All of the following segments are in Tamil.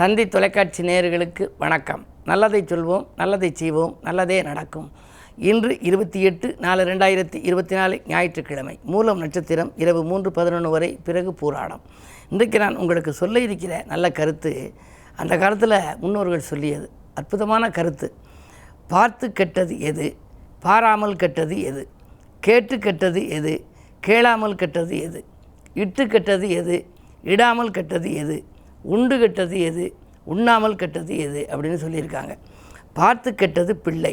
தந்தி தொலைக்காட்சி நேயர்களுக்கு வணக்கம். நல்லதை சொல்வோம், நல்லதை செய்வோம், நல்லதே நடக்கும். இன்று 28/4/2024 ஞாயிற்றுக்கிழமை. மூலம் நட்சத்திரம் இரவு 3:11 வரை, பிறகு பூராடம். இன்றைக்கு நான் உங்களுக்கு சொல்ல இருக்கிற நல்ல கருத்து, அந்த காலத்தில் முன்னோர்கள் சொல்லியது அற்புதமான கருத்து. பார்த்து கெட்டது எது, பாராமல் கெட்டது எது, கேட்டு கெட்டது எது, கேளாமல் கெட்டது எது, இட்டு கெட்டது எது, இடாமல் கெட்டது எது, உண்டு கெட்டது எது, உண்ணாமல் கெட்டது எது அப்படின்னு சொல்லியிருக்காங்க. பார்த்து கெட்டது பிள்ளை,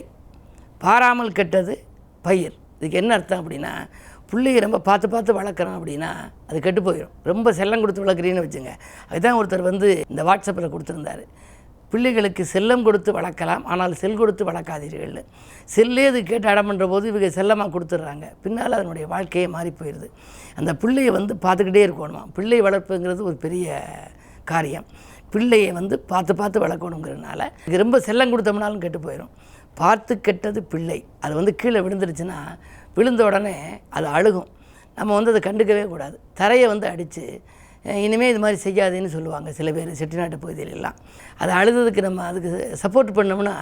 பாராமல் கெட்டது பயிர். இதுக்கு என்ன அர்த்தம் அப்படின்னா, பிள்ளையை ரொம்ப பார்த்து வளர்க்குறோம் அப்படின்னா அது கெட்டு போயிடும். ரொம்ப செல்லம் கொடுத்து வளர்க்குறீன்னு வச்சுங்க. அதுதான் ஒருத்தர் இந்த வாட்ஸ்அப்பில் கொடுத்துருந்தார். பிள்ளைகளுக்கு செல்லம் கொடுத்து வளர்க்கலாம், ஆனால் செல் கொடுத்து வளர்க்காதீர்கள். செல்லே அது கேட்டு அடம் பண்ணுற போது இவங்க செல்லமாக கொடுத்துட்றாங்க. பின்னால் அதனுடைய வாழ்க்கையே மாறி போயிடுது. அந்த பிள்ளையை பார்த்துக்கிட்டே இருக்கணுமா. பிள்ளை வளர்ப்புங்கிறது ஒரு பெரிய காரியம். பிள்ளையை பார்த்து வளர்க்கணுங்கிறதுனால இது ரொம்ப செல்லம் கொடுத்தோம்னாலும் கெட்டு போயிடும். பார்த்து கெட்டது பிள்ளை. அது கீழே விழுந்துருச்சுன்னா விழுந்த உடனே அது அழுகும். நம்ம அதை கண்டுக்கவே கூடாது. தரையை அடித்து இனிமேல் இது மாதிரி செய்யாதுன்னு சொல்லுவாங்க சில பேர் செட்டிநாட்டு பகுதியிலெல்லாம். அது அழுதுக்கு நம்ம அதுக்கு சப்போர்ட் பண்ணோம்னா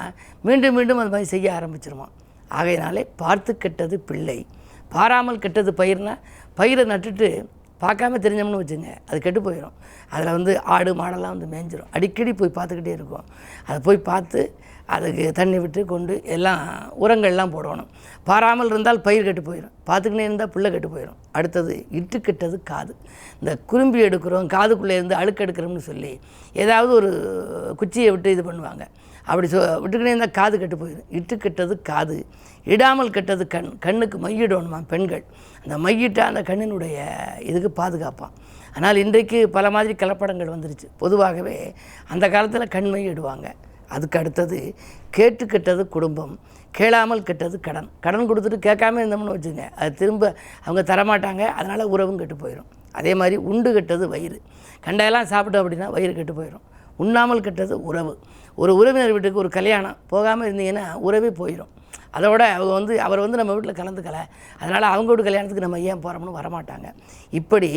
மீண்டும் அது மாதிரி செய்ய ஆரம்பிச்சிருவோம். ஆகையினாலே பார்த்து கெட்டது பிள்ளை, பாராமல் கெட்டது பயிர்னா, பயிரை நட்டுட்டு பார்க்காம தெரிஞ்சோம்னு வச்சுங்க, அது கெட்டு போயிடும். அதில் ஆடு மாடெல்லாம் மேய்ஞ்சிரும். அடிக்கடி போய் பார்த்துக்கிட்டே இருக்கும். அதை போய் பார்த்து அதுக்கு தண்ணி விட்டு கொண்டு எல்லாம் உரங்கள்லாம் போடணும். பாராமல் இருந்தால் பயிர் கெட்டு போயிடும், பார்த்துக்கிட்டே இருந்தால் புல்லை கெட்டு போயிடும். அடுத்தது இட்டு கெட்டது காது. இந்த குறும்பி எடுக்கிறோம், காதுக்குள்ளே இருந்து அழுக்கு எடுக்கிறோம்னு சொல்லி ஏதாவது ஒரு குச்சியை விட்டு இது பண்ணுவாங்க. அப்படி விட்டுக்கிட்டே இருந்தால் காது கெட்டு போயிடும். இட்டு கெட்டது காது, இடாமல் கெட்டது கண். கண்ணுக்கு மையிடணுமா பெண்கள். அந்த மையிட்டால் அந்த கண்ணினுடைய இதுக்கு பாதுகாப்பான். ஆனால் இன்றைக்கு பல மாதிரி கலப்படங்கள் வந்துருச்சு. பொதுவாகவே அந்த காலத்தில் கண்மை இடுவாங்க. அதுக்கு அடுத்தது கேட்டு கெட்டது குடும்பம், கேளாமல் கெட்டது கடன். கடன் கொடுத்துட்டு கேட்காம இருந்தோம்னு வச்சுங்க, அது திரும்ப அவங்க தரமாட்டாங்க. அதனால் உறவும் கெட்டு போயிடும். அதே மாதிரி உண்டு கெட்டது வயிறு. கண்டையெல்லாம் சாப்பிட்டோம் அப்படின்னா வயிறு கெட்டு போயிடும். உண்ணாமல் கெட்டது உறவு. ஒரு உறவினர் வீட்டுக்கு ஒரு கல்யாணம் போகாமல் இருந்தீங்கன்னா உறவே போயிடும். அதோட அவங்க அவர் நம்ம வீட்டில் கலந்துக்கலை, அதனால் அவங்க வீட்டு கல்யாணத்துக்கு நம்ம ஏன் போகிறோம்னு வரமாட்டாங்க. இப்படி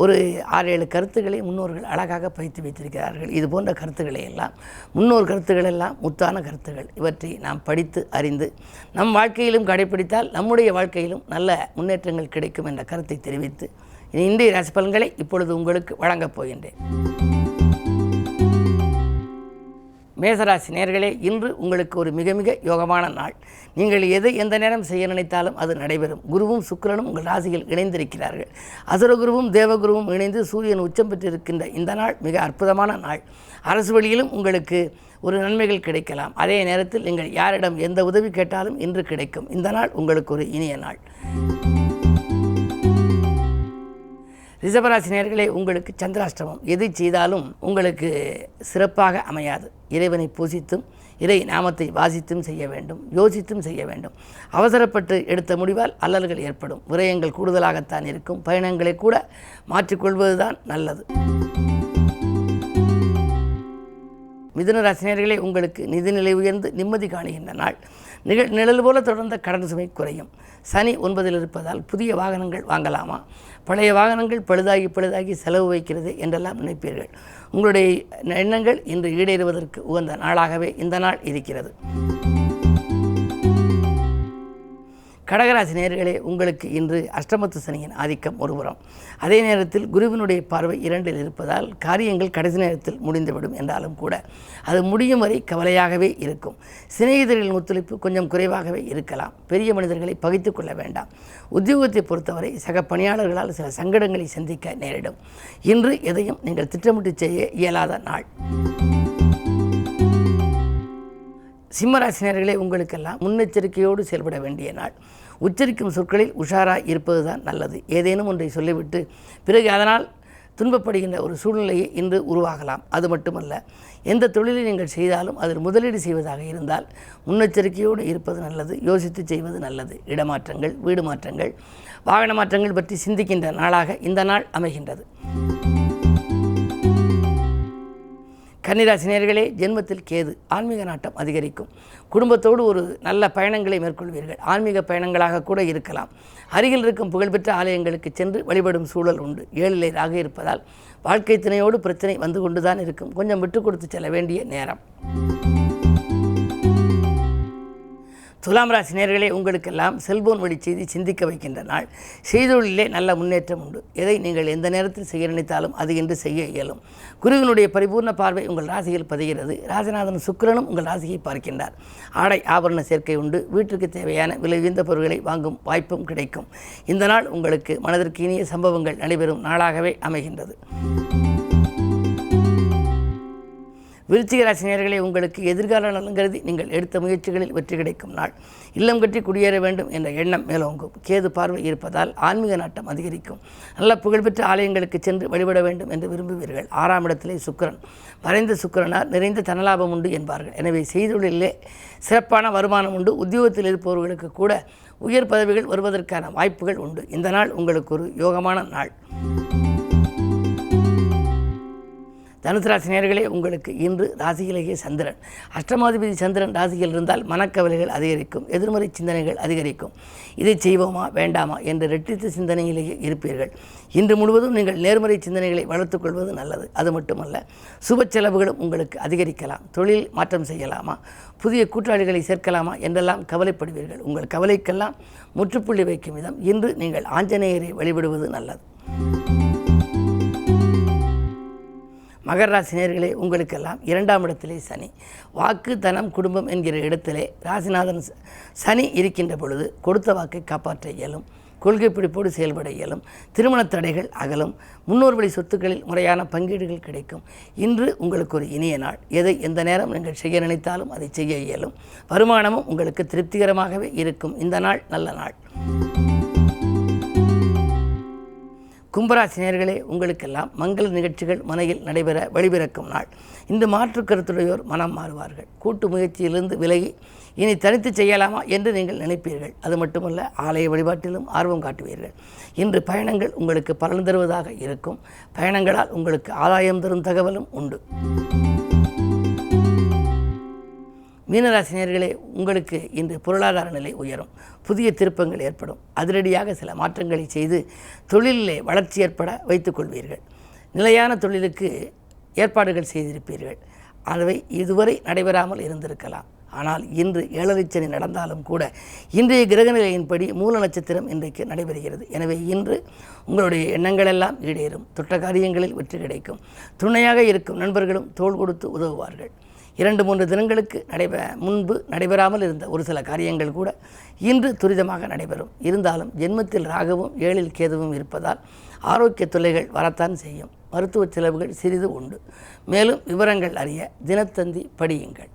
ஒரு 6-7 கருத்துக்களை முன்னோர்கள் அழகாக பயிற்சி வைத்திருக்கிறார்கள். இது போன்ற கருத்துக்களை எல்லாம், முன்னோர் கருத்துக்கள் எல்லாம் முத்தான கருத்துக்கள். இவற்றை நாம் படித்து அறிந்து நம் வாழ்க்கையிலும் கடைப்பிடித்தால் நம்முடைய வாழ்க்கையிலும் நல்ல முன்னேற்றங்கள் கிடைக்கும் என்ற கருத்தை தெரிவித்து இன்றைய ராசி பலன்களை இப்பொழுது உங்களுக்கு வழங்கப் போகின்றேன். மேசராசி நேயர்களே, இன்று உங்களுக்கு ஒரு மிக மிக யோகமான நாள். நீங்கள் எதை எந்த நேரம் செய்ய நினைத்தாலும் அது நடைபெறும். குருவும் சுக்கிரனும் உங்கள் ராசியில் இணைந்திருக்கிறார்கள். அசுரகுருவும் தேவகுருவும் இணைந்து சூரியன் உச்சம் பெற்றிருக்கின்ற இந்த நாள் மிக அற்புதமான நாள். அரசு வழியிலும் உங்களுக்கு ஒரு நன்மைகள் கிடைக்கலாம். அதே நேரத்தில் நீங்கள் யாரிடம் எந்த உதவி கேட்டாலும் இன்று கிடைக்கும். இந்த நாள் உங்களுக்கு ஒரு இனிய நாள். ரிஷபராசி நேயர்களே, உங்களுக்கு சந்திராஷ்டமம். எதை செய்தாலும் உங்களுக்கு சிறப்பாக அமையாது. இறைவனை பூசித்தும் இறை நாமத்தை வாசித்தும் செய்ய வேண்டும், யோசித்தும் செய்ய வேண்டும். அவசரப்பட்டு எடுத்த முடிவால் அல்லல்கள் ஏற்படும். விரயங்கள் கூடுதலாகத்தான் இருக்கும். பயணங்களை கூட மாற்றிக்கொள்வதுதான் நல்லது. மிதுனராசி நேயர்களே, உங்களுக்கு நிதிநிலை உயர்ந்து நிம்மதி காணுகின்ற நாள். நிழல் போல தொடர்ந்த கடன் சுமை குறையும். சனி 9ல் இருப்பதால் புதிய வாகனங்கள் வாங்கலாமா, பழைய வாகனங்கள் பழுதாகி செலவு வைக்கிறது என்றெல்லாம் நினைப்பீர்கள். உங்களுடைய எண்ணங்கள் இன்று ஈடேறுவதற்கு உகந்த நாளாகவே இந்த நாள் இருக்கிறது. கடகராசி நேயர்களே, உங்களுக்கு இன்று அஷ்டமத்து சனியின் ஆதிக்கம் ஒருபுறம். அதே நேரத்தில் குருவினுடைய பார்வை 2ல் இருப்பதால் காரியங்கள் கடைசி நேரத்தில் முடிந்துவிடும் என்றாலும் கூட அது முடியும் வரை கவலையாகவே இருக்கும். சிநேகிதர்களின் ஒத்துழைப்பு கொஞ்சம் குறைவாகவே இருக்கலாம். பெரிய மனிதர்களை பகைத்து கொள்ள வேண்டாம். உத்தியோகத்தை பொறுத்தவரை சக பணியாளர்களால் சில சங்கடங்களை சந்திக்க நேரிடும். இன்று எதையும் நீங்கள் திட்டமிட்டு செய்ய இயலாத நாள். சிம்மராசினியர்களே, உங்களுக்கெல்லாம் முன்னெச்சரிக்கையோடு செயல்பட வேண்டிய நாள். உச்சரிக்கும் சொற்களில் உஷாராக இருப்பது தான் நல்லது. ஏதேனும் ஒன்றை சொல்லிவிட்டு பிறகு அதனால் துன்பப்படுகின்ற ஒரு சூழ்நிலையை இன்று உருவாகலாம். அது மட்டுமல்ல, எந்த தொழிலை நீங்கள் செய்தாலும் அதில் முதலீடு செய்வதாக இருந்தால் முன்னெச்சரிக்கையோடு இருப்பது நல்லது. யோசித்து செய்வது நல்லது. இடமாற்றங்கள், வீடு மாற்றங்கள், வாகன மாற்றங்கள் பற்றி சிந்திக்கின்ற நாளாக இந்த நாள் அமைகின்றது. கன்னிராசி நேயர்களே, ஜென்மத்தில் கேது. ஆன்மீக நாட்டம் அதிகரிக்கும். குடும்பத்தோடு ஒரு நல்ல பயணங்களை மேற்கொள்வீர்கள். ஆன்மீக பயணங்களாக கூட இருக்கலாம். அருகில் இருக்கும் புகழ்பெற்ற ஆலயங்களுக்கு சென்று வழிபடும் சூழல் உண்டு. 7ல் ராகு இருப்பதால் வாழ்க்கை துணையோடு பிரச்சனை வந்து கொண்டு தான் இருக்கும். கொஞ்சம் விட்டு கொடுத்து செல்ல வேண்டிய நேரம். துலாம் ராசி நேயர்களே, உங்களுக்கெல்லாம் செல்போன் வழி செய்தி சிந்திக்க வைக்கின்ற நாள். செய்தொழிலே நல்ல முன்னேற்றம் உண்டு. எதை நீங்கள் எந்த நேரத்தில் செய்ய நினைத்தாலும் அது என்று செய்ய இயலும். குருவினுடைய பரிபூர்ண பார்வை உங்கள் ராசியில் பதிகிறது. ராசிநாதன் சுக்கிரனும் உங்கள் ராசியை பார்க்கின்றார். ஆடை ஆபரண சேர்க்கை உண்டு. வீட்டிற்கு தேவையான விலை உயர்ந்த பொருட்களை வாங்கும் வாய்ப்பும் கிடைக்கும். இந்த நாள் உங்களுக்கு மனதிற்கு இனிய சம்பவங்கள் நடைபெறும் நாளாகவே அமைகின்றது. விருச்சிக ராசி நேயர்களே, உங்களுக்கு எதிர்கால நலன் கருதி நீங்கள் எடுத்த முயற்சிகளில் வெற்றி கிடைக்கும் நாள். இல்லம் கட்டி குடியேற வேண்டும் என்ற எண்ணம் மேலோங்கும். கேது பார்வை இருப்பதால் ஆன்மீக நாட்டம் அதிகரிக்கும். நல்ல புகழ்பெற்ற ஆலயங்களுக்கு சென்று வழிபட வேண்டும் என்று விரும்புவீர்கள். 6ஆம் இடத்திலே சுக்கிரன். மறைந்த சுக்கிரனார் நிறைந்த தனலாபம் உண்டு என்பார்கள். எனவே செய்தொழிலே சிறப்பான வருமானம் உண்டு. உத்தியோகத்தில் இருப்பவர்களுக்கு கூட உயர் பதவிகள் வருவதற்கான வாய்ப்புகள் உண்டு. இந்த நாள் உங்களுக்கு ஒரு யோகமான நாள். தனுசு ராசி நேயர்களே, உங்களுக்கு இன்று ராசியிலேயே சந்திரன். அஷ்டமாதிபதி சந்திரன் ராசியில் இருந்தால் மனக்கவலைகள் அதிகரிக்கும். எதிர்மறை சிந்தனைகள் அதிகரிக்கும். இதை செய்வோமா வேண்டாமா என்ற இரட்டித்த சிந்தனையிலேயே இருப்பீர்கள். இன்று முழுவதும் நீங்கள் நேர்மறை சிந்தனைகளை வளர்த்துக் கொள்வது நல்லது. அது மட்டுமல்ல, சுப செலவுகளும் உங்களுக்கு அதிகரிக்கலாம். தொழில் மாற்றம் செய்யலாமா, புதிய கூட்டாளிகளை சேர்க்கலாமா என்றெல்லாம் கவலைப்படுவீர்கள். உங்கள் கவலைக்கெல்லாம் முற்றுப்புள்ளி வைக்கும் விதம் இன்று நீங்கள் ஆஞ்சநேயரை வழிபடுவது நல்லது. மகர ராசி நேயர்களே, உங்களுக்கெல்லாம் 2ஆம் இடத்திலே சனி. வாக்கு தனம் குடும்பம் என்கிற இடத்திலே ராசிநாதன் சனி இருக்கின்ற பொழுது கொடுத்த வாக்கை காப்பாற்ற இயலும். கொள்கை பிடிப்போடு செயல்பட இயலும். திருமண தடைகள் அகலும். முன்னோர் வழி சொத்துக்களில் முறையான பங்கீடுகள் கிடைக்கும். இன்று உங்களுக்கு ஒரு இனிய நாள். எதை எந்த நேரம் நீங்கள் செய்ய நினைத்தாலும் அதை செய்ய இயலும். வருமானமும் உங்களுக்கு திருப்திகரமாகவே இருக்கும். இந்த நாள் நல்ல நாள். கும்பராசி நேயர்களே, உங்களுக்கெல்லாம் மங்கள நிகழ்ச்சிகள் மனையில் நடைபெற வழிபிறக்கும் நாள். இந்த மாற்று கருத்துடையோர் மனம் மாறுவார்கள். கூட்டு முயற்சியிலிருந்து விலகி இனி தனித்து செய்யலாமா என்று நீங்கள் நினைப்பீர்கள். அது மட்டுமல்ல, ஆலய வழிபாட்டிலும் ஆர்வம் காட்டுவீர்கள். இன்று பயணங்கள் உங்களுக்கு பலன் தருவதாக இருக்கும். பயணங்களால் உங்களுக்கு ஆதாயம் தரும் தகவலும் உண்டு. மீனராசி நேயர்களே, உங்களுக்கு இன்று பொருளாதார நிலை உயரும். புதிய திருப்பங்கள் ஏற்படும். அதிரடியாக சில மாற்றங்களை செய்து தொழிலிலே வளர்ச்சி ஏற்பட வைத்துக் கொள்வீர்கள். நிலையான தொழிலுக்கு ஏற்பாடுகள் செய்திருப்பீர்கள். அவை இதுவரை நடைபெறாமல் இருந்திருக்கலாம். ஆனால் இன்று 7 சனி நடந்தாலும் கூட இன்றைய கிரக நிலையின்படி மூல நட்சத்திரம் இன்றைக்கு நடைபெறுகிறது. எனவே இன்று உங்களுடைய எண்ணங்களெல்லாம் ஈடேறும். தொட்ட காரியங்களில் வெற்றி கிடைக்கும். துணையாக இருக்கும் நண்பர்களும் தோள் கொடுத்து உதவுவார்கள். 2-3 தினங்களுக்கு முன்பு நடைபெறாமல் இருந்த ஒரு சில காரியங்கள் கூட இன்று துரிதமாக நடைபெறும். இருந்தாலும் ஜென்மத்தில் ராகுவும் 7இல் கேதுவும் இருப்பதால் ஆரோக்கிய தொல்லைகள் வரத்தான் செய்யும். மருத்துவ செலவுகள் சிறிது உண்டு. மேலும் விவரங்கள் அறிய தினத்தந்தி படியுங்கள்.